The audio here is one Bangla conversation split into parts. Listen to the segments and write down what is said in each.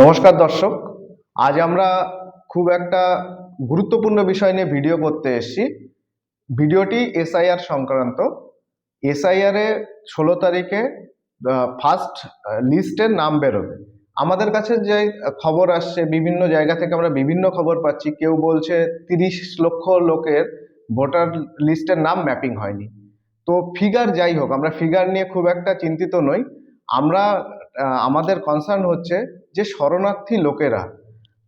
নমস্কার দর্শক, আজ আমরা খুব একটা গুরুত্বপূর্ণ বিষয় নিয়ে ভিডিও করতে এসেছি। ভিডিওটি এসআইআর সংক্রান্ত। এসআইআর এ 16 তারিখে ফার্স্ট লিস্টের নাম বেরোবে। আমাদের কাছে যে খবর আসছে, বিভিন্ন জায়গা থেকে আমরা বিভিন্ন খবর পাচ্ছি। কেউ বলছে 30 লক্ষ লোকের ভোটার লিস্টের নাম ম্যাপিং হয়নি। তো ফিগার যাই হোক, আমরা ফিগার নিয়ে খুব একটা চিন্তিত নই। আমরা আমাদের কনসার্ন হচ্ছে যে শরণার্থী লোকেরা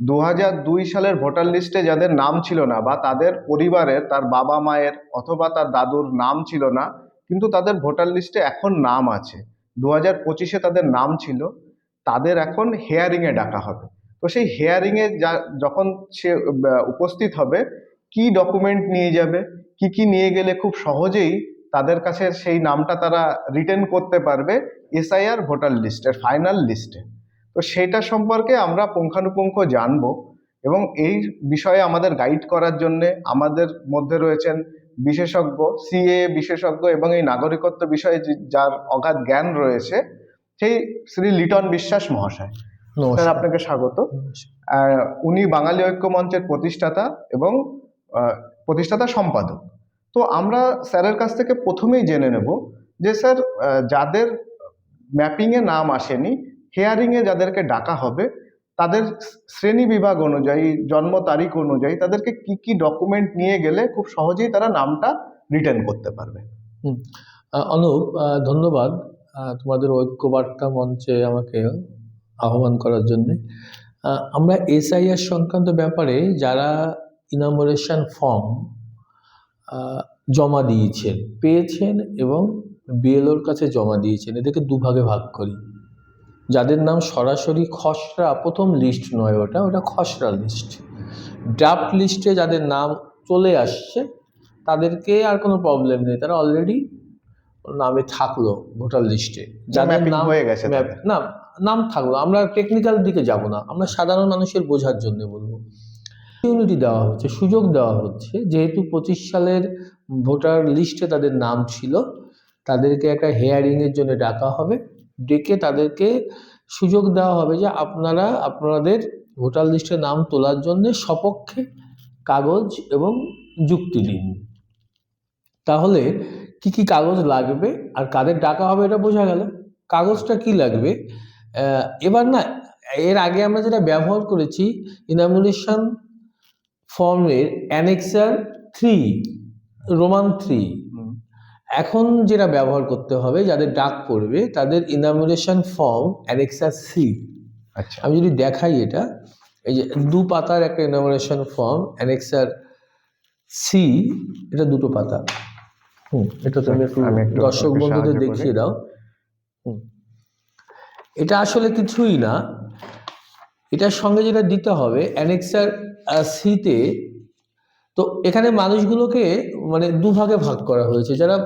2002 সালের ভোটার লিস্টে যাদের নাম ছিল না, বা তাদের পরিবারের, তার বাবা মায়ের অথবা তার দাদুর নাম ছিল না, কিন্তু তাদের ভোটার লিস্টে এখন নাম আছে, 2025-এ তাদের নাম ছিল, তাদের এখন হেয়ারিংয়ে ডাকা হবে। তো সেই হেয়ারিংয়ে যখন সে উপস্থিত হবে, কি ডকুমেন্ট নিয়ে যাবে, কি নিয়ে গেলে খুব সহজেই তাদের কাছে সেই নামটা তারা রিটেন করতে পারবে এসআইআর ভোটার লিস্টের ফাইনাল লিস্টে। তো সেটা সম্পর্কে আমরা পুঙ্খানুপুঙ্খ জানবো, এবং এই বিষয়ে আমাদের গাইড করার জন্য আমাদের মধ্যে রয়েছেন বিশেষজ্ঞ, সিএ বিশেষজ্ঞ এবং এই নাগরিকত্ব বিষয়ে যার অগাধ জ্ঞান রয়েছে, সেই শ্রী লিটন বিশ্বাস মহাশয়। স্যার, আপনাকে স্বাগত। উনি বাঙালি ঐক্য মঞ্চের প্রতিষ্ঠাতা এবং প্রতিষ্ঠাতা সম্পাদক। তো আমরা স্যারের কাছ থেকে প্রথমেই জেনে নেব যে স্যার, যাদের ম্যাপিংয়ে নাম আসেনি, হেয়ারিংয়ে যাদেরকে ডাকা হবে, তাদের শ্রেণী বিভাগ অনুযায়ী, জন্ম তারিখ অনুযায়ী তাদেরকে কি ডকুমেন্ট নিয়ে গেলে খুব সহজেই তারা নামটা রিটার্ন করতে পারবে? অনুপ, ধন্যবাদ তোমাদের ঐক্যবার্তা মঞ্চে আমাকে আহ্বান করার জন্য। আমরা এসআইআর সংক্রান্ত ব্যাপারে যারা ইনামোরেশন ফর্ম জমা দিয়েছেন, পেয়েছেন এবং বিএলওর কাছে জমা দিয়েছেন, এদেরকে দুভাগে ভাগ করি। যাদের নাম সরাসরি খসড়া, প্রথম লিস্ট নয়, ওটা খসড়া লিস্ট। ড্রাফট লিস্টে যাদের নাম চলে আসছে তাদেরকে আর কোনো প্রবলেম নেই, তারা অলরেডি নামে থাকলো ভোটার লিস্টে। যাদের নাম হয়ে গেছে, নাম থাকলো, আমরা টেকনিক্যাল দিকে যাব না, আমরা সাধারণ মানুষের বোঝার জন্য বলবো। অপরচুনিটি দেওয়া হচ্ছে, সুযোগ দেওয়া হচ্ছে, যেহেতু 25 সালের ভোটার লিস্টে তাদের নাম ছিল, তাদেরকে একটা হেয়ারিংয়ের জন্য ডাকা হবে। ডেকে তাদেরকে সুযোগ দেওয়া হবে যে আপনারা আপনাদের ভোটার লিস্টে নাম তোলার জন্য সপক্ষে কাগজ এবং যুক্তি দিন। তাহলে কি কি কাগজ লাগবে আর কাদের ডাকা হবে এটা বোঝা গেল। কাগজটা কি লাগবে এবার না, এর আগে আমরা যেটা ব্যবহার করেছি ইনামুলেশন ফর্মের অ্যানেক্সার 3, রোমান 3, এখন যেটা ব্যবহার করতে হবে যাদের ডাক পড়বে তাদের ইনামুলেশন ফর্ম অ্যানেক্সার সি। আচ্ছা, আমি যদি দেখাই, এটা এই যে 2 পাতার একটা ইনামুলেশন ফর্ম অ্যানেক্সার সি, এটা 2 পাতা। এটা তুমি একটু দর্শক বন্ধুদের দেখিয়ে দাও। এটা আসলে কিছুই না, এটার সঙ্গে যেটা দিতে হবে অ্যানেক্সার সিতে, তো এখানে মানুষগুলোকে মানে দুভাগে ভাগ করা হয়েছে, যারা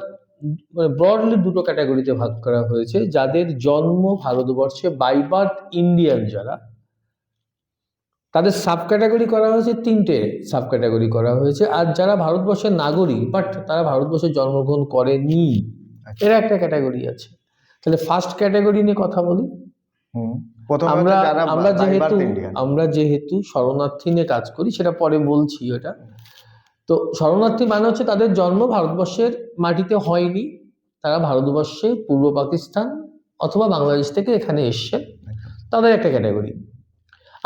মানে ব্রডলি 2টো ক্যাটাগরিতে ভাগ করা হয়েছে। যাদের জন্ম ভারতবর্ষে, বাই বার্থ ইন্ডিয়ান যারা, তাদের সাব ক্যাটাগরি করা হয়েছে, 3টে সাব ক্যাটাগরি করা হয়েছে। আর যারা ভারতবর্ষের নাগরিক বাট তারা ভারতবর্ষে জন্মগ্রহণ করেনি, এরা একটা ক্যাটাগরি আছে। তাহলে ফার্স্ট ক্যাটাগরি নিয়ে কথা বলি। আমরা যেহেতু শরণার্থী নিয়ে কাজ করি, সেটা পরে বলছি। ওটা তো শরণার্থী মানে হচ্ছে তাদের জন্ম ভারতবর্ষের মাটিতে হয়নি, তারা ভারতবর্ষে পূর্ব পাকিস্তান অথবা বাংলাদেশ থেকে এখানে এসছে, তাদের একটা ক্যাটাগরি।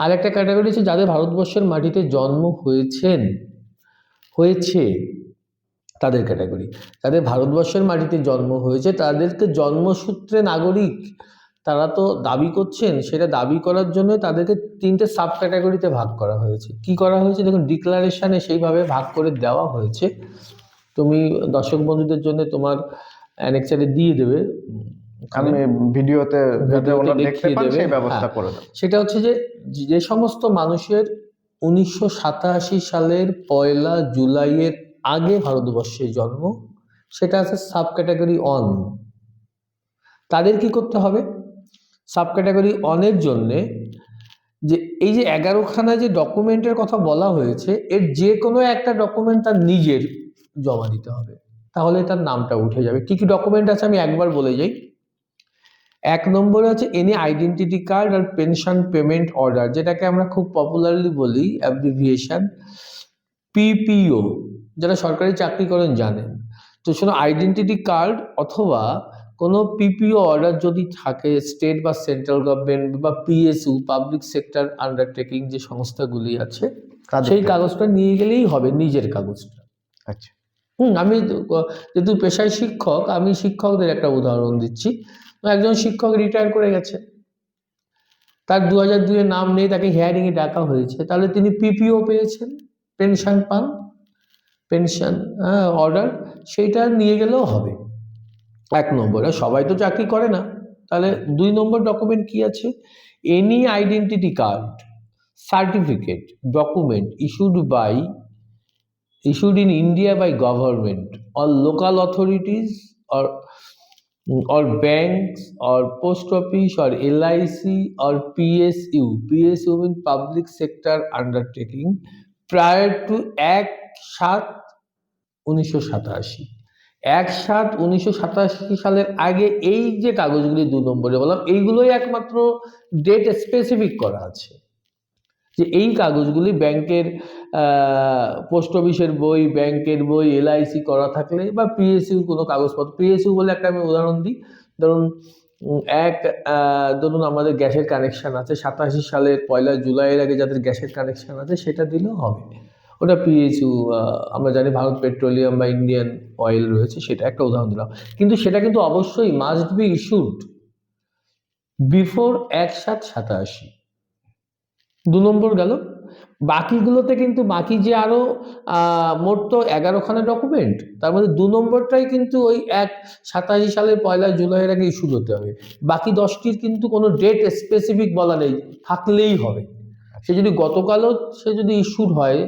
আর একটা ক্যাটাগরি হচ্ছে যাদের ভারতবর্ষের মাটিতে জন্ম হয়েছে তাদের ক্যাটাগরি। যাদের ভারতবর্ষের মাটিতে জন্ম হয়েছে তাদেরকে জন্মসূত্রে নাগরিক তারা তো দাবি করছেন, সেটা দাবি করার জন্য তাদেরকে 3টে সাব ক্যাটাগরিতে ভাগ করা হয়েছে। কি করা হয়েছে দেখুন, ডিক্লারেশনে সেইভাবে ভাগ করে দেওয়া হয়েছে। তুমি দর্শক বন্ধুদের জন্য তোমার অ্যানেক্সারে দিয়ে দেবে, আমি ভিডিওতে দেখতে পান সেই ব্যবস্থা করে দাও। সেটা হচ্ছে যে সমস্ত মানুষের 1987 সালের 1 জুলাইয়ের আগে ভারতবর্ষে জন্ম, সেটা আছে সাব ক্যাটাগরি 1। তাদের কি করতে হবে? সাব ক্যাটাগরি 1-এর জন্যে যে এই যে 11খানা যে ডকুমেন্টের কথা বলা হয়েছে, এর যে কোনো একটা ডকুমেন্ট তার নিজের জমা দিতে হবে, তাহলে তার নামটা উঠে যাবে। কি কি ডকুমেন্ট আছে আমি একবার বলে যাই। এক নম্বরে হচ্ছে এনি আইডেন্টিটি কার্ড আর পেনশন পেমেন্ট অর্ডার, যেটাকে আমরা খুব পপুলারলি বলি অ্যাব্রিভিয়েশন পিপিও, যারা সরকারি চাকরি করেন জানেন। তো শোনো, আইডেন্টিটি কার্ড অথবা কোনো পিপিও অর্ডার যদি থাকে স্টেট বা সেন্ট্রাল গভর্নমেন্ট বা পিএসইউ পাবলিক সেক্টর আন্ডারটেকিং যে সংস্থাগুলি আছে, সেই কাগজটা নিয়ে গেলেই হবে, নিজের কাগজটা। আচ্ছা। আমি যেহেতু পেশায় শিক্ষক, আমি শিক্ষকদের একটা উদাহরণ দিচ্ছি। একজন শিক্ষক রিটায়ার করে গেছে, তার 2002 এর নাম নেই, তাকে হিয়ারিংয়ে ডাকা হয়েছে, তাহলে তিনি পিপিও পেয়েছেন, পেনশন পান, পেনশন অর্ডার, সেইটা নিয়ে গেলেও হবে। এক নম্বরে সবাই তো চাকরি করে না, তাহলে 2 নম্বর ডকুমেন্ট কি আছে? Any identity card certificate document issued in India by government or local authorities or banks or post office or LIC or PSU means public sector undertaking prior to 1/7/1987। 1/7/1987 সালের আগে এই যে কাগজগুলি 2 নম্বরে বললাম, এইগুলোই একমাত্র ডেট স্পেসিফিক করা আছে, যে এই কাগজগুলি ব্যাংকের পোস্ট অফিসের বই, ব্যাংকের বই, এলআইসি করা থাকলে বা পিএসইউ কোনো কাগজপত্র। পিএসইউ বলে একটা আমি উদাহরণ দিই, ধরুন আমাদের গ্যাসের কানেকশন আছে 87 সালের 1 জুলাইয়ের আগে যাদের গ্যাসের কানেকশন আছে সেটা দিলেও হবে, ওটা পিএসইউ। আমরা জানি ভারত পেট্রোলিয়াম বা ইন্ডিয়ান অয়েল রয়েছে, সেটা একটা উদাহরণ দিলাম। কিন্তু সেটা কিন্তু অবশ্যই মাস্ট বি ইস্যুড বিফোর 1/7/87। 2 নম্বর গেল। বাকিগুলোতে কিন্তু বাকি যে আরো মোট তো 11খানা ডকুমেন্ট, তার মধ্যে 2 নম্বরটাই কিন্তু ওই 1/87 সালের 1 জুলাইয়ের আগে ইস্যু হতে হবে। বাকি 10টির কিন্তু কোনো ডেট স্পেসিফিক বলা নেই, থাকলেই হবে। সে যদি গতকালও সে যদি ইস্যুড হয়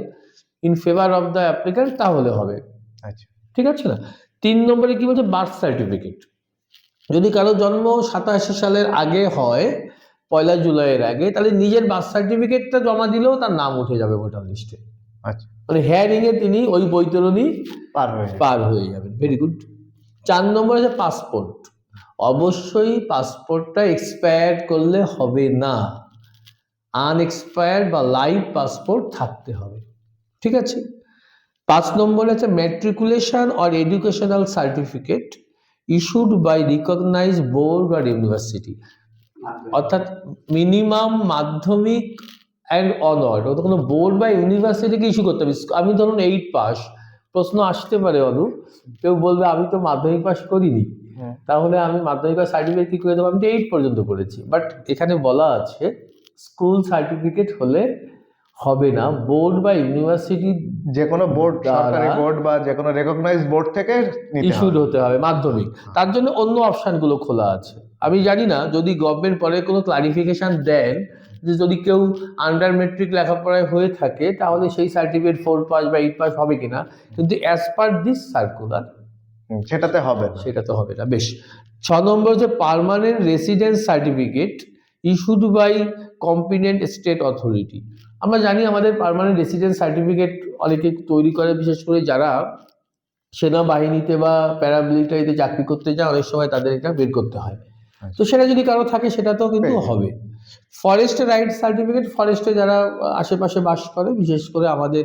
in favour of the applicant তাহলে হবে। আচ্ছা, ঠিক আছে না? 3 নম্বরে কি বলছে? Birth certificate. যদি কারো জন্ম 87 সালের আগে হয় 1 জুলাইয়ের আগে, তাহলে নিজের বার্থ সার্টিফিকেটটা জমা দিলেও তার নাম উঠে যাবে ভোটার লিস্টে। আচ্ছা, মানে হিয়ারিং এ তিনি ওই বৈতরণী পার হয়ে যাবেন। Very good. 4 নম্বর আছে পাসপোর্ট। অবশ্যই পাসপোর্টটা এক্সপায়ার্ড করলে হবে না, আনএক্সপায়ার্ড বা লাইভ পাসপোর্ট থাকতে হবে। ঠিক আছে। 5 নম্বর আছে matriculation or educational certificate issued by recognised board আর ইউনিভার্সিটি, অর্থাৎ মিনিমাম মাধ্যমিক অ্যান্ড অনার্ড, ওটা কোনো বোর্ড বা ইউনিভার্সিটিকে ইস্যু করতে হবে। আমি ধরুন 8 পাস, প্রশ্ন আসতে পারে অনু, কেউ বলবে আমি তো মাধ্যমিক পাস করিনি, তাহলে আমি মাধ্যমিক পাস সার্টিফিকেট কি করে দেবো? আমি তো 8 পর্যন্ত পড়েছি। বাট এখানে বলা আছে স্কুল সার্টিফিকেট হলে হবে না, বোর্ড বা ইউনিভার্সিটি যে কোনো বোর্ড, সরকারি বোর্ড বা যে কোনো রেকগনাইজড বোর্ড থেকে ইস্যুড হতে হবে মাধ্যমিক। তার জন্য অন্য অপশনগুলো খোলা আছে। আমি জানি না যদি গভর্নমেন্ট পরে কোনো ক্লারিফিকেশন দেন যে যদি কেউ আন্ডার মেট্রিক লেখাপড়ায় হয়ে থাকে তাহলে সেই সার্টিফিকেট 4 পাস বা 8 পাস হবে কিনা, কিন্তু অ্যাজ পার দিস সার্কুলার সেটাতে হবে না। বেশ। 6 নম্বর যে permanent residence certificate issued by competent state authority. আমরা জানি আমাদের পার্মানেন্ট রেসিডেন্স সার্টিফিকেট অনেকে তৈরি করে, বিশেষ করে যারা সেনাবাহিনীতে বা প্যারামিলিটারিতে চাকরি করতে যায়, অনেক সময় তাদের এটা বের করতে হয়। তো সেটা যদি কারো থাকে সেটাতেও কিন্তু হবে। ফরেস্ট রাইট সার্টিফিকেট, ফরেস্টে যারা আশেপাশে বাস করে, বিশেষ করে আমাদের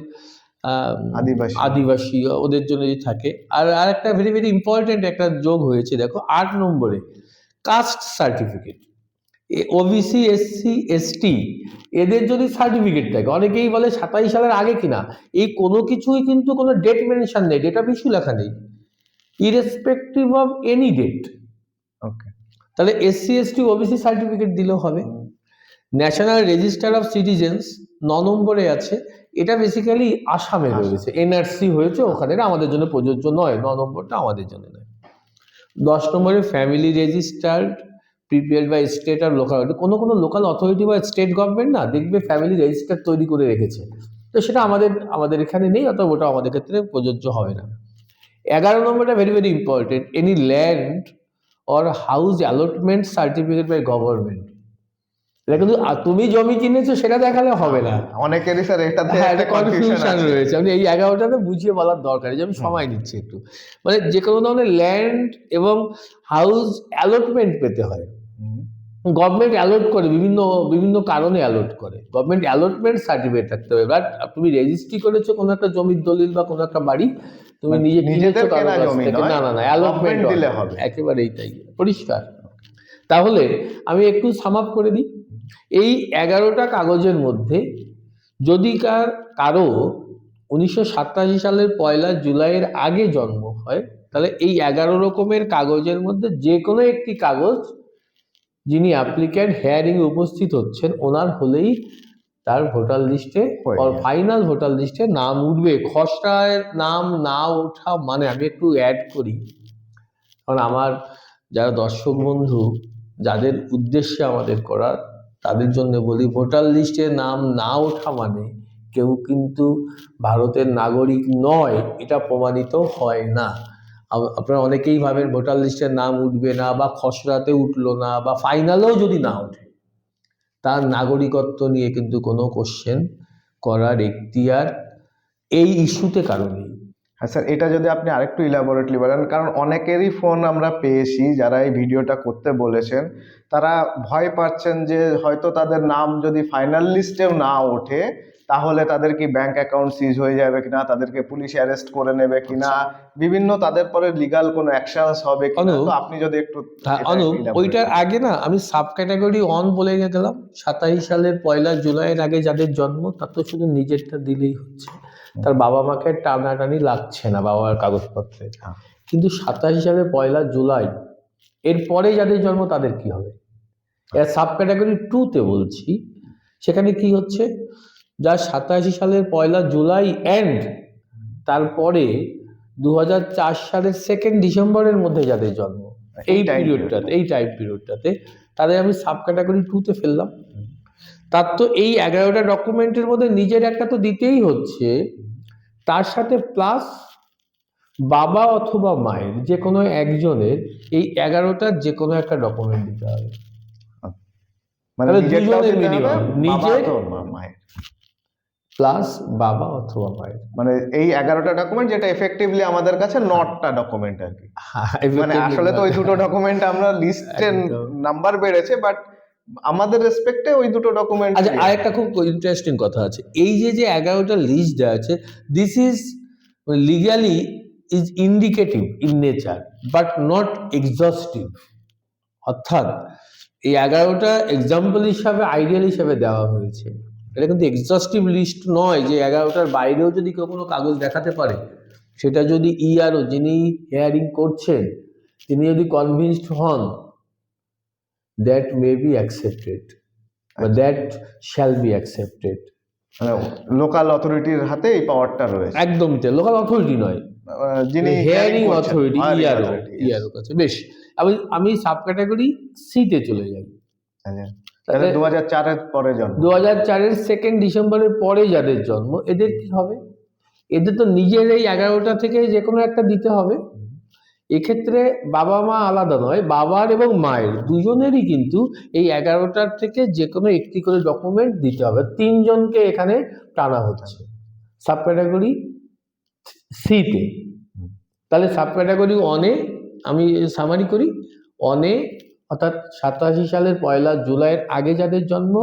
আদিবাসী, ওদের জন্য যদি থাকে। আর একটা ভেরি ভেরি ইম্পর্টেন্ট একটা যোগ হয়েছে, দেখো 8 নম্বরে caste certificate. OBC, SC, ST এদের যদি সার্টিফিকেট থাকে, অনেকেই বলে 27 সালের আগে কিনা, এই কোনো কিছুই কিন্তু কোনো ডেট মেনশন নেই, ডেটা ইস্যু লেখা নেই, ইরেসপেক্টিভ অফ এনি ডেট। ওকে, তাহলে এসসি, এসটি, ওবিসি সার্টিফিকেট দিলেও হবে। ন্যাশনাল রেজিস্টার অফ সিটিজেন্স 9 নম্বরে আছে, এটা বেসিক্যালি আসামে রয়েছে, এনআরসি হয়েছে ওখানে, আমাদের জন্য প্রযোজ্য নয়, 9 নম্বরটা আমাদের জন্য নয়। 10 নম্বরে family registered prepared by state আর লোকাল, কোনো লোকাল অথরিটি বা স্টেট গভর্নমেন্ট না দেখবে ফ্যামিলি রেজিস্টার তৈরি করে রেখেছে, তো সেটা আমাদের এখানে নেই, অথবা ওটা আমাদের ক্ষেত্রে প্রযোজ্য হবে না। 11 নম্বরটা very very important, any land or house allotment certificate by government. এটা কিন্তু তুমি জমি কিনেছো সেটা দেখালে হবে না, অনেকেরই স্যার এটাতে একটা কনফিউশন রয়েছে। আমি এই 11টাতে বুঝিয়ে বলার দরকার, যে আমি সময় নিচ্ছি একটু। মানে যে কোনো ধরনের ল্যান্ড এবং হাউস অ্যালটমেন্ট পেতে হয়, গভর্নমেন্ট অ্যালট করে, বিভিন্ন বিভিন্ন কারণে অ্যালট করে, গভর্নমেন্ট অ্যালটমেন্ট সার্টিফিকেট থাকতে হবে। বাট তুমি রেজিস্ট্রি করেছো কোনো একটা জমির দলিল বা কোনো একটা বাড়ি, তুমি নিজে নিজেদের কিনেছো কারোর কেনা কাছ জমি থেকে, নয়, না না না, অ্যালটমেন্ট government দিলে হবে। একেবারেই তাই, পরিষ্কার। তাহলে আমি একটু সাম আপ করে দিই, এই 11টা কাগজের মধ্যে যদি কারো 1987 সালের 1 জুলাইয়ের আগে জন্ম হয়, তাহলে এই 11 রকমের কাগজের মধ্যে যে কোনো একটি কাগজ যিনি অ্যাপ্লিক্যান্ট হেয়ারিং এ উপস্থিত হচ্ছেন ওনার হলেই তার ভোটার লিস্টে হয়ে আর যাবে। ফাইনাল ভোটার লিস্টে নাম উঠবে। খসড়ায় নাম না ওঠা মানে, আমি একটু অ্যাড করি, কারণ আমার যারা দর্শক বন্ধু, যাদের উদ্দেশ্যে আমাদের করার, তাদের জন্য বলি, ভোটার লিস্টে নাম না ওঠা মানে কেউ কিন্তু ভারতের নাগরিক নয়, এটা প্রমাণিত হয় না। আপনারা অনেকেই ভাবেন ভোটার লিস্টের নাম উঠবে না, বা খসড়াতে উঠলো না, বা ফাইনালেও যদি না ওঠে, তার নাগরিকত্ব নিয়ে কিন্তু কোনো কোশ্চেন করার এখতিয়ার এই ইস্যুতে কারণেই। হ্যাঁ স্যার, এটা যদি আপনি আরেকটু ইলাবোরেটলি বলেন, কারণ অনেকেরই ফোন আমরা পেয়েছি যারা এই ভিডিওটা করতে বলেছেন, তারা ভয় পাচ্ছেন যে হয়তো তাদের নাম যদি ফাইনাল লিস্টেও না ওঠে তাহলে তাদের কি ব্যাংক অ্যাকাউন্ট সিজ হয়ে যাবে কিনা, তাদেরকে পুলিশ অ্যারেস্ট করে নেবে কিনা, বিভিন্ন তাদের পরে লিগাল কোনো অ্যাকশনস হবে কিনা। তো আপনি যদি একটু এটা অনুপ, একটু elaborate ওইটার করেন। আগে না আমি সাব ক্যাটাগরি অন বলে গেলাম। 27 সালের 1 জুলাইয়ের আগে যাদের জন্ম, তার তো শুধু নিজেরটা দিলেই হচ্ছে, তার বাবা মাকে টানাটানি লাগছে না বাবার কাগজপত্রে। হ্যাঁ। কিন্তু 27 সালের 1 জুলাই এর পরে যাদের জন্ম তাদের কি হবে? এর সাব ক্যাটাগরি 2 তে বলছি, সেখানে কি হচ্ছে, যা 87 সালের 1 জুলাই এন্ড তারপরে 2004 সালের 2 ডিসেম্বরের মধ্যে যাদের জন্ম, এই পিরিয়ডটাতে, এই টাইম পিরিয়ডটাতে, তাদের আমি সাব ক্যাটাগরি 2 তে ফেললাম। তার তো এই 11টা ডকুমেন্টের মধ্যে নিজের একটা তো দিতেই হচ্ছে, তার সাথে প্লাস বাবা অথবা মায়ের যে কোনো একজনের এই 11টার যে কোনো একটা ডকুমেন্ট দিতে হবে। মানে তাহলে নিজেরটাও দুজনের দিতে হবে, মিনিমাম, বাবা নিজের অথবা মায়ের, প্লাস বাবা অথবা মায়ের। মানে এই 11টা ডকুমেন্ট, যেটা এফেক্টিভলি আমাদের কাছে 9টা ডকুমেন্ট আর কি। মানে আসলে তো ওই দুটো ডকুমেন্ট আমরা লিস্টে একদম। নাম্বার বেড়েছে, বাট আমাদের রেসপেক্টে ওই দুটো ডকুমেন্ট। আচ্ছা, আরেকটা খুব ইন্টারেস্টিং কথা আছে, এই যে যে 11টা লিস্ট দেওয়া আছে, this is legally is indicative in nature but not এক্সস্টিভ। অর্থাৎ এই 11টা এক্সাম্পল হিসাবে, আইডিয়াল হিসাবে দেওয়া হয়েছে, এটা কিন্তু এক্সস্টিভ লিস্ট নয় যে 11টার বাইরেও যদি কেউ কোনো কাগজ দেখাতে পারে, সেটা যদি ইআরও যিনি হেয়ারিং করছেন তিনি যদি কনভিন্সড হন, দ্যাট মে বি অ্যাকসেপ্টেড বা দ্যাট শ্যাল বি অ্যাকসেপ্টেড। মানে লোকাল অথরিটির হাতে এই পাওয়ারটা রয়েছে। একদমই তাই, লোকাল অথরিটি নয়, যিনি হেয়ারিং অথরিটি, ইআরও কাছে। বেশ, আমি সাব ক্যাটাগরি সিতে চলে যাই। তাহলে 2004-এর পরে জন্ম, 2004-এর 2 ডিসেম্বরের পরে যাদের জন্ম, এদের কি হবে? এদের তো নিজের এই 11টা থেকে যে কোনো একটা দিতে হবে। এক্ষেত্রে বাবা মা আলাদা নয়, বাবার এবং মায়ের দুজনেরই কিন্তু এই 11টার থেকে যে কোনো একটি করে ডকুমেন্ট দিতে হবে। 3 জনকে এখানে টানা হচ্ছে সাব ক্যাটাগরি সিতে। তাহলে সাব ক্যাটাগরি অনে আমি সামারি করি, অনে অর্থাৎ 87 সালের 1 জুলাইয়ের আগে যাদের জন্ম,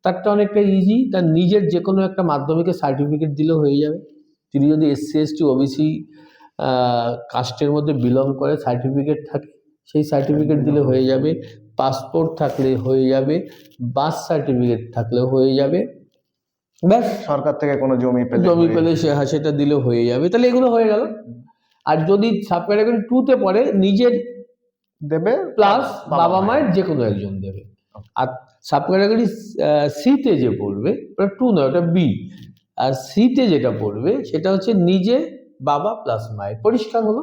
তারটা অনেকটা ইজি, তার নিজের যে কোনো একটা মাধ্যমিকের সার্টিফিকেট দিলেও হয়ে যাবে। তিনি যদি এসসি এসটি ওবিসি কাস্টের মধ্যে বিলং করে, সার্টিফিকেট থাকে, সেই সার্টিফিকেট দিলে হয়ে যাবে। পাসপোর্ট থাকলে হয়ে যাবে, বার্থ সার্টিফিকেট থাকলে হয়ে যাবে, ব্যাস। সরকার থেকে কোনো জমি পেলে সেটা দিলে হয়ে যাবে। তাহলে এগুলো হয়ে গেল। আর যদি সাব ক্যাটাগরি 2 তে পড়ে, নিজের দেবে প্লাস বাবা মায়ের যে কোনো একজন দেবে। আর সাব ক্যাটাগরি সিতে যে পড়বে, ওটা 2 নয়, ওটা বি। আর সিতে যেটা পড়বে সেটা হচ্ছে নিজে, বাবা প্লাস মায়ের। পরিষ্কার হলো?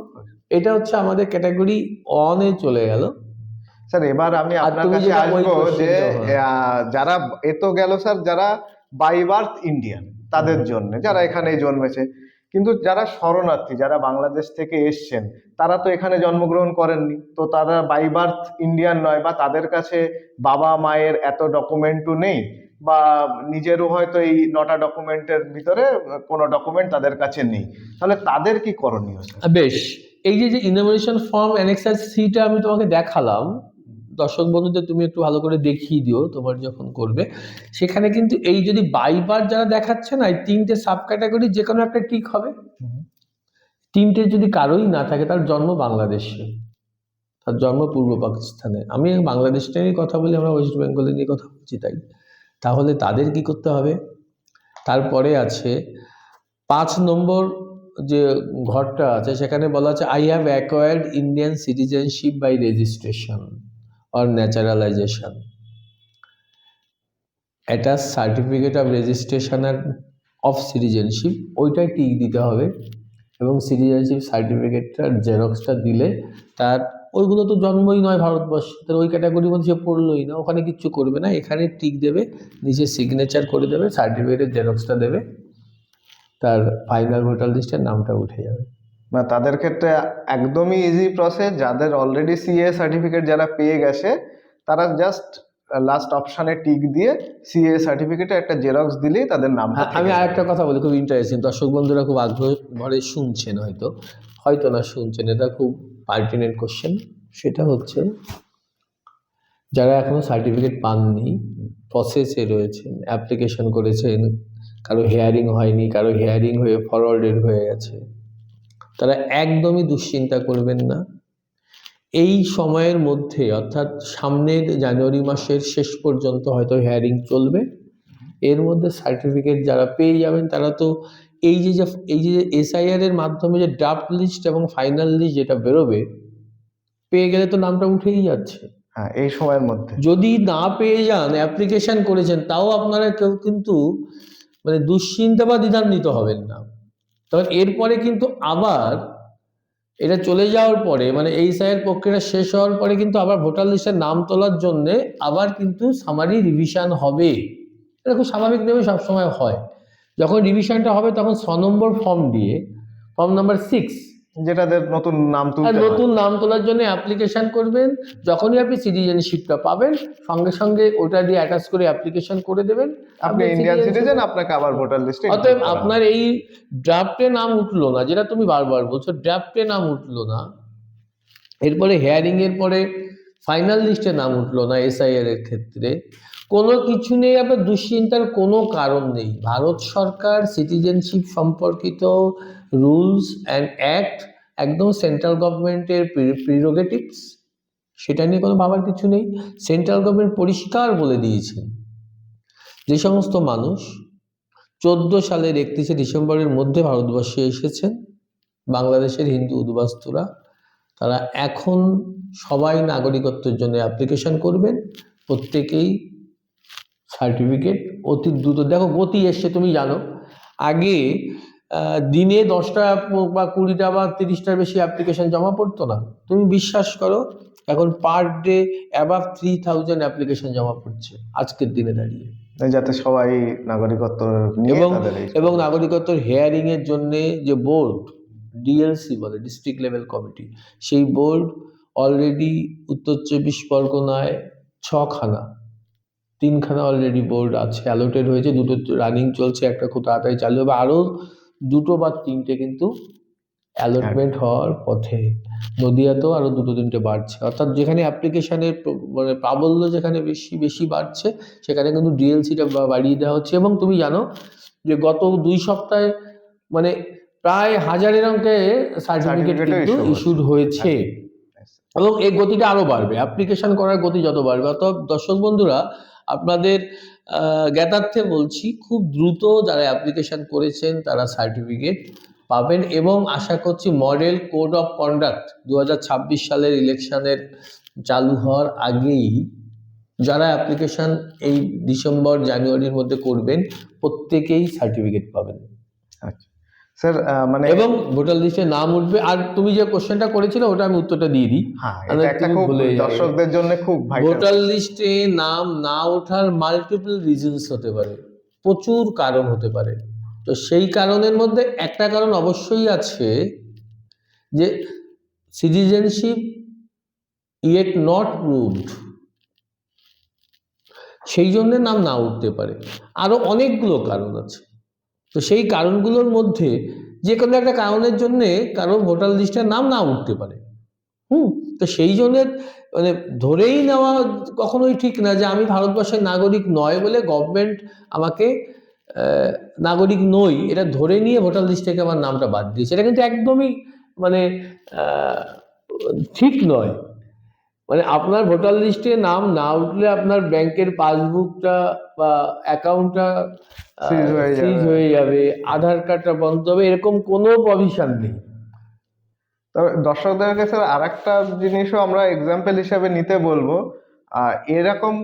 এটা হচ্ছে আমাদের ক্যাটাগরি অনে চলে গেল। স্যার এবার আমি আপনার কাছে আসবো যে যারা এ তো গেল স্যার, যারা বাই বার্থ ইন্ডিয়ান তাদের জন্য, যারা এখানে জন্মেছে, কিন্তু যারা শরণার্থী, যারা বাংলাদেশ থেকে এসছেন, তারা তো এখানে জন্মগ্রহণ করেননি, তো তারা বাই বার্থ ইন্ডিয়ান নয়, বা তাদের কাছে বাবা মায়ের এত ডকুমেন্টও নেই, বা নিজেরও হয়তো এই 9টা ডকুমেন্টের ভিতরে কোনো ডকুমেন্ট তাদের কাছে নেই, তাহলে তাদের কি করণীয়? বেশ, এই যে ইনোভেশন ফর্ম অ্যানেক্সার সিটা আমি তোমাকে দেখালাম, দর্শক বন্ধুদের তুমি একটু ভালো করে দেখিয়ে দিও তোমার যখন করবে। সেখানে কিন্তু এই যদি বাইবার যারা দেখাচ্ছে না, এই 3টে সাব ক্যাটাগরি যে কোনো একটা টিক হবে। 3টে যদি কারোই না থাকে, তার জন্ম বাংলাদেশে, তার জন্ম পূর্ব পাকিস্তানে, আমি বাংলাদেশটা নিয়ে কথা বলি, আমরা ওয়েস্ট বেঙ্গলে নিয়ে কথা বলছি, তাহলে তাদের কি করতে হবে? তারপরে আছে 5 নম্বর যে ঘরটা আছে, সেখানে বলা আছে I have acquired Indian citizenship by registration or naturalisation, এটা certificate of registration of citizenship, ওইটাই টিক দিতে হবে। এবং সিটিজেনশিপ সার্টিফিকেটটার জেরক্সটা দিলে তার, ওইগুলো তো জন্মই নয় ভারতবর্ষে, তার ওই ক্যাটাগরির মধ্যে সে পড়লোই না, ওখানে কিচ্ছু করবে না, এখানে টিক দেবে, নিচে সিগনেচার করে দেবে, সার্টিফিকেটের জেরক্সটা দেবে, তার ফাইনাল ভোটার লিস্টের নামটা উঠে যাবে। না, তাদের ক্ষেত্রে একদমই ইজি প্রসেস। যাদের অলরেডি সিএ সার্টিফিকেট যারা পেয়ে গেছে, তারা জাস্ট লাস্ট অপশানে টিক দিয়ে সিএ সার্টিফিকেটে একটা জেরক্স দিলেই তাদের নামটা আমি আরেকটা কথা বলি, খুব ইন্টারেস্টিং, দর্শক বন্ধুরা খুব আগ্রহ ভরে শুনছেন, হয়তো না শুনছেন, এটা খুব পার্টিনেন্ট কোশ্চেন। সেটা হচ্ছে, যারা এখনো সার্টিফিকেট পাননি, প্রসেসে রয়েছেন, অ্যাপ্লিকেশন করেছেন, কারো হিয়ারিং হয়নি, কারো হিয়ারিং হয়ে ফরওয়ার্ডেড হয়ে গেছে, তারা একদমই দুশ্চিন্তা করবেন না। এই সময়ের মধ্যে, অর্থাৎ সামনের জানুয়ারি মাসের শেষ পর্যন্ত হয়তো হিয়ারিং চলবে, এর মধ্যে সার্টিফিকেট যারা পেয়ে যাবেন, তারা তো এই যে এসআইআর এর মাধ্যমে যে ড্রাফট লিস্ট এবং ফাইনাল লিস্ট যেটা বেরোবে, পেয়ে গেলে তো নামটা উঠেই যাচ্ছে। হ্যাঁ, এই সময়ের মধ্যে যদি না পেয়ে যান, অ্যাপ্লিকেশন করেছেন, তাও আপনারা কেউ কিন্তু মানে দুশ্চিন্তা বা দ্বিধান্বিত হবেন না। তবে এরপরে কিন্তু আবার এটা চলে যাওয়ার পরে, মানে এই সাইয়ের প্রক্রিয়া শেষ হওয়ার পরে কিন্তু আবার ভোটার লিস্টের নাম তোলার জন্য আবার কিন্তু সামারি রিভিশন হবে। এটা খুব স্বাভাবিকভাবে সবসময় হয়। যখন রিভিশনটা হবে, তখন 6 নম্বর ফর্ম দিয়ে, ফর্ম নাম্বার 6, যেটাদের নতুন নাম আর তুলতে হয়। নতুন নাম তোলার জন্য অ্যাপ্লিকেশন করবেন। যখনই আপনি সিটিজেনশিপটা পাবেন, সঙ্গে সঙ্গে ওটা দিয়ে অ্যাটাচ করে অ্যাপ্লিকেশন করে দেবেন। আপনি ইন্ডিয়ান সিটিজেন, আপনাকে আবার ভোটার লিস্টে অতএব আপনার এই ড্রাফটে নাম উঠলো না, যেটা তুমি বারবার বলছো, ড্রাফটে নাম উঠলো না, এরপরে হিয়ারিং এর পরে ফাইনাল লিস্টে নাম উঠলো না, এসআইআর এর ক্ষেত্রে কোনো কিছু নেই, আপনার দুশ্চিন্তার কোনো কারণ নেই। ভারত সরকার সিটিজেনশিপ সম্পর্কিত রুলস অ্যান্ড অ্যাক্ট একদম সেন্ট্রাল গভর্নমেন্টের প্রিরোগেটিভস, সেটা নিয়ে কোনো ভাবার কিছু নেই। সেন্ট্রাল গভর্নমেন্ট পরিষ্কার বলে দিয়েছেন, যে সমস্ত মানুষ 14 সালের 31শে ডিসেম্বরের মধ্যে ভারতবর্ষে এসেছেন, বাংলাদেশের হিন্দু উদ্বাস্তুরা, তারা এখন সবাই নাগরিকত্বের জন্য অ্যাপ্লিকেশন করবেন। প্রত্যেকেই সার্টিফিকেট অতি দ্রুত, দেখো গতি এসছে, তুমি জানো আগে দিনে 10টা বা 20টা বা 30টার বেশি অ্যাপ্লিকেশন জমা পড়তো না। তুমি বিশ্বাস করো, এখন পার ডে অ্যাবাভ 3000 অ্যাপ্লিকেশন জমা পড়ছে আজকের দিনে দাঁড়িয়ে, যাতে সবাই নাগরিকত্ব নিয়ে তাদের এবং নাগরিকত্বের হিয়ারিং এর জন্য যে বোর্ড, ডিএলসি বলে, ডিস্ট্রিক্ট লেভেল কমিটি, সেই বোর্ড অলরেডি উত্তর 24 পরগনায় 3খানা অলরেডি বোর্ড আছে, অ্যালোটেড হয়েছে, 2টো রানিং চলছে, একটা খুব তাড়াতাড়ি চালু হবে, আরও 2টো বা 3টে কিন্তু অ্যালটমেন্ট হওয়ার পথে। নদিয়াতেও আরও 2-3টে বাড়ছে, অর্থাৎ যেখানে অ্যাপ্লিকেশনের মানে প্রাবল্য যেখানে বেশি বাড়ছে, সেখানে কিন্তু ডিএলসিটা বাড়িয়ে দেওয়া হচ্ছে। এবং তুমি জানো যে গত 2 সপ্তাহে মানে প্রায় 1000-এর অঙ্কে সার্টিফিকেট কিন্তু ইস্যুড হয়েছে, এবং এই গতিটা আরও বাড়বে, অ্যাপ্লিকেশন করার গতি যত বাড়বে। অর্থাৎ দর্শক বন্ধুরা, আপনাদের জ্ঞাতার্থে বলছি, খুব দ্রুত যারা অ্যাপ্লিকেশন করেছেন তারা সার্টিফিকেট পাবেন। এবং আশা করছি মডেল কোড অফ কন্ডাক্ট 2026 সালের ইলেকশনের চালু হওয়ার আগেই যারা অ্যাপ্লিকেশন এই ডিসেম্বর জানুয়ারির মধ্যে করবেন, প্রত্যেকেই সার্টিফিকেট পাবেন। আচ্ছা স্যার, মানে এবং ভোটার লিস্টে নাম উঠবে। আর তুমি যে কোশ্চেনটা করেছিলে, ওটা আমি উত্তরটা দিয়ে দিই, এটা একটা খুব দর্শকদের জন্য খুব ভাইটাল। ভোটার লিস্টে নাম না ওঠার মাল্টিপল রিজনস হতে পারে, প্রচুর কারণ হতে পারে। তো সেই কারণের মধ্যে একটা কারণ অবশ্যই আছে যে সিটিজেনশিপ ইয়েট নট প্রুভড, সেই জন্য নাম না উঠতে পারে। আরো অনেকগুলো কারণ আছে। তো সেই কারণগুলোর মধ্যে যে কোনো একটা কারণের জন্য কারো ভোটার লিস্টের নাম না উঠতে পারে। তো সেই জন্য মানে ধরেই নেওয়া কখনোই ঠিক না যে আমি ভারতবর্ষের নাগরিক নয় বলে গভর্নমেন্ট আমাকে নাগরিক নই এটা ধরে নিয়ে ভোটার লিস্ট থেকে আমার নামটা বাদ দিয়েছে, এটা কিন্তু একদমই মানে আহ, ঠিক নয়। মানে আপনার ভোটার লিস্টে নাম না উঠলে আপনার ব্যাংকের পাসবুকটা বা অ্যাকাউন্টটা সিজ হয়ে ফ্রিজ যাবে। হয়ে যাবে, আধার কার্ডটা বন্ধ হবে, এরকম কোনো প্রভিশন নেই। তবে দর্শকদের কাছে আর একটা জিনিসও আমরা এক্সাম্পল হিসাবে নিতে বলবো, এরকম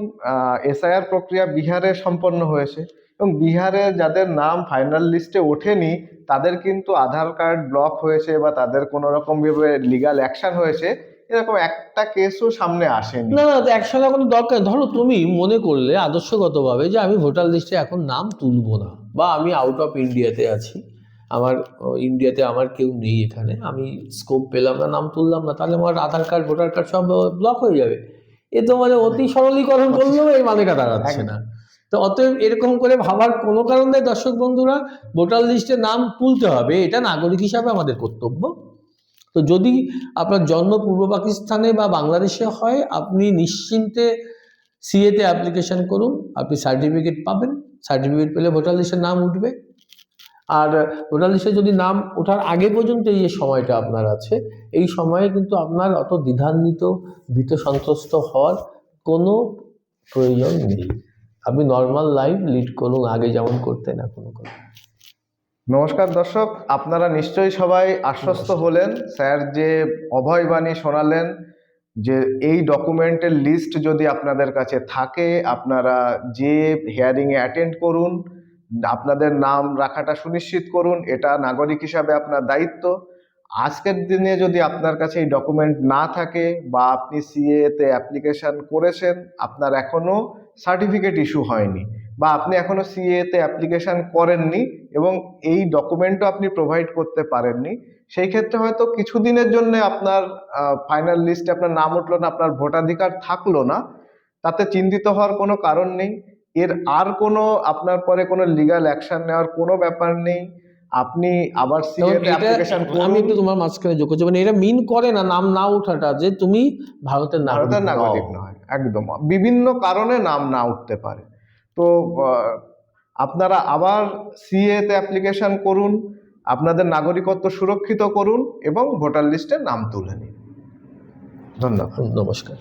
এসআইআর প্রক্রিয়া বিহারে সম্পন্ন হয়েছে এবং বিহারে যাদের নাম ফাইনাল লিস্টে ওঠেনি তাদের কিন্তু আধার কার্ড ব্লক হয়েছে বা তাদের কোনো রকম ভাবে লিগাল অ্যাকশন হয়েছে, এরকম একটা কেসও সামনে আসেনি। না না, তো একসাথে কোনো দরকার, ধরো তুমি মনে করলে আদর্শগতভাবে যে আমি ভোটার লিস্টে এখন নাম তুলবো না, বা আমি আউট অফ ইন্ডিয়াতে আছি, আমার ইন্ডিয়াতে আমার কেউ নেই, এখানে আমি স্কোপ পেলাম না, নাম তুললাম না, তাহলে আমার আধার কার্ড ভোটার কার্ড সব ব্লক হয়ে যাবে। এ তো মানে অতি সরলীকরণ করলেও এই মানেটা দাঁড়াচ্ছে না। তো অতএব এরকম করে ভাবার কোনো কারণ নেই দর্শক বন্ধুরা, ভোটার লিস্টে নাম তুলতে হবে, এটা নাগরিক হিসাবে আমাদের কর্তব্য। তো যদি আপনার জন্ম পূর্ব পাকিস্তানে বা বাংলাদেশে হয়, আপনি নিশ্চিন্তে সিএতে অ্যাপ্লিকেশন করুন, আপনি সার্টিফিকেট পাবেন, সার্টিফিকেট পেলে ভোটার লিস্টে নাম উঠবে। আর ভোটার লিস্টে যদি নাম ওঠার আগে পর্যন্ত এই যে সময়টা আপনার আছে, এই সময়ে কিন্তু আপনার অত দ্বিধান্বিত ভীত সন্ত্রস্ত হওয়ার কোনো প্রয়োজন নেই। আপনি নর্মাল লাইফ লিড করুন, আগে যেমন করতেন এখনো করুন। নমস্কার দর্শক, আপনারা নিশ্চয়ই সবাই আশ্বস্ত হলেন, স্যার যে অভয়বাণী শোনালেন যে এই ডকুমেন্টের লিস্ট যদি আপনাদের কাছে থাকে আপনারা যে হিয়ারিংয়ে অ্যাটেন্ড করুন, আপনাদের নাম রাখাটা সুনিশ্চিত করুন, এটা নাগরিক হিসাবে আপনার দায়িত্ব। আজকের দিনে যদি আপনার কাছে এই ডকুমেন্ট না থাকে বা আপনি সিএতে অ্যাপ্লিকেশন করেছেন, আপনার এখনও সার্টিফিকেট ইস্যু হয়নি বা আপনি এখনও সিএতে অ্যাপ্লিকেশন করেননি এবং এই ডকুমেন্টও আপনি প্রোভাইড করতে পারেননি, সেই ক্ষেত্রে হয়তো কিছুদিনের জন্য আপনার ফাইনাল লিস্টে আপনার নাম উঠলো না, আপনার ভোটাধিকার থাকলো না, তাতে চিন্তিত হওয়ার কোনো কারণ নেই। এর আর কোনো আপনার পরে কোনো লিগ্যাল অ্যাকশন নেওয়ার কোনো ব্যাপার নেই। আপনি আবার তখন সিএতে এটা অ্যাপ্লিকেশন আমি করুন। একটু তোমার মাঝখানে যোগ করছি, মানে এটা মিন করে না নাম না ওঠাটা যে তুমি ভারতের ভারতের নাগরিক নও। নাগরিক নয়, একদম বিভিন্ন কারণে নাম না উঠতে পারে। তো আপনারা আবার সিএতে অ্যাপ্লিকেশন করুন, আপনাদের নাগরিকত্ব সুরক্ষিত করুন এবং ভোটার লিস্টে নাম তুলে নিন। ধন্যবাদ। নমস্কার।